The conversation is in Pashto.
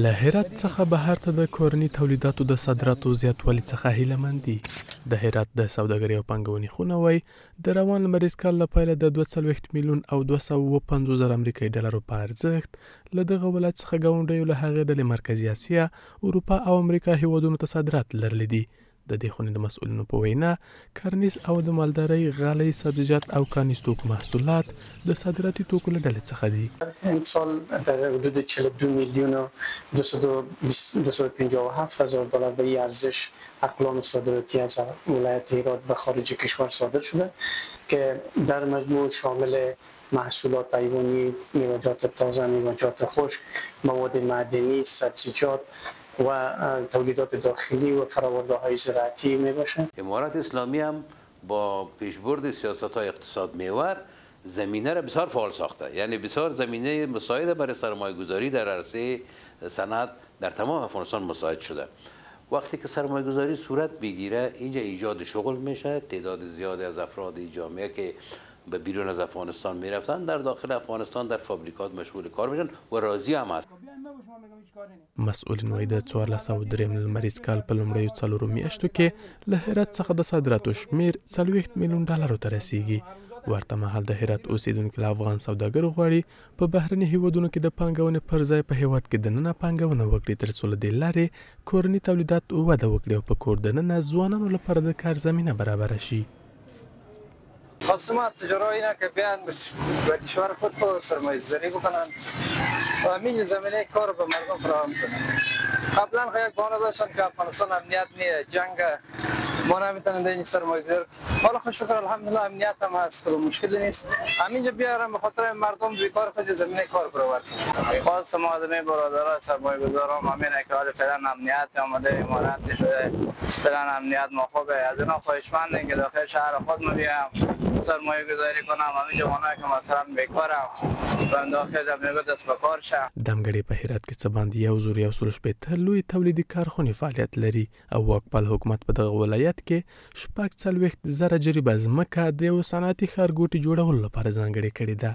له هرات څخه بهر ته د کورني تولیداتو د صادراتو زیاتوالي څخه هیله مند دي. د هرات د سوداګرۍ او پانګونې خونه وایي د روان لمریز کال له پیله د 42 میلیون او 250 زره امریکایي ډالرو په ارزښت له دغه ولایت څخه ګاونډیو له هغې ډلې مرکزي اسیا، اروپا او امریکا هیوادونو ته صادرات لرلي دي. د دې خونې د مسؤلینو په وینا کرنیز او د مالدارۍ، غالۍ، سبزیجات او کانیز توکو محصولات د صادراتي توکو له ډلې څخه دي. امسال در حدود 42 میلیون و 257 هزار دلار به این ارزش اقلام صادراتی از ولایت هرات به خارج کشور صادر شده که در مجموع شامل محصولات حیوانی، میوه‌جات تازه، میوه‌جات خشک، مواد معدنی، سبزیجات و تولیدات داخلی و فرآورده‌های زراعتی میباشند. امارات اسلامی هم با پیشبرد سیاست‌های اقتصاد محور زمینه را بسیار فعال ساخته، یعنی بسیار زمینه مساعد برای سرمایه‌گذاری در عرصه صنعت در تمام افغانستان مساعد شده. وقتی که سرمایه‌گذاری صورت بگیره اینجا ایجاد شغل میشه، تعداد زیادی از افراد جامعه که به بیرون از افغانستان میرفتن در داخل افغانستان در فابریکات مشغول کار میشن و راضی هم هست. مسئولین وایي د 1403 لمریز کال په لومړیو څلورو میاشتو کې له هرات څخه د صادراتو شمیر 40 میلیون ډالرو ته رسیږي. ورته مهال د هرات اوسیدونکي له افغان سوداګرو غواړي په بهرني هیوادونو کې د پانګونې پر ځای په هیواد کې دننه پانګونه وکړي تر څو له دې لارې کورني تولیدات وده وکړي او په کور دننه ځوانانو لپاره د کار زمینه برابره شي. خواستم تجارت اینا که بیان به کشور خود سرمایه‌گذاری بکنن و همین زمینه کار به مردم فراهم کنن. قبلا یک بهانه داشتن که افغانستان امنیت نیه، جنگ، ما نمیتونیم در این سرمایه‌گذار. حالا خود شکر الحمدلله امنیت هم هست که مشکلی نیست. همینجا بیارم به خاطر مردم بیکار خود زمینه کار برآورد کنن. خواستم آدمی برادران سرمایه‌گذاران همینه که حالا فعلا امنیت آمده امارات شده، فعلا امنیت ما خوبه. از اینا خواهشمندیم که داخل شهر خود ما بیام سرمایه گذاری کنم، همین جوانایی که مثلا بیکارم و داخل زمینه دست به کار شم. دمګړی په هرات کې څه باندې 1.1 لوی تولیدي کارخونې فعالیت لري او واکپال حکومت په دغه ولایت کې 46 زره جریبه ځمکه د یو صنعتي ښارګوټي جوړولو لپاره ځانګړې کړې ده.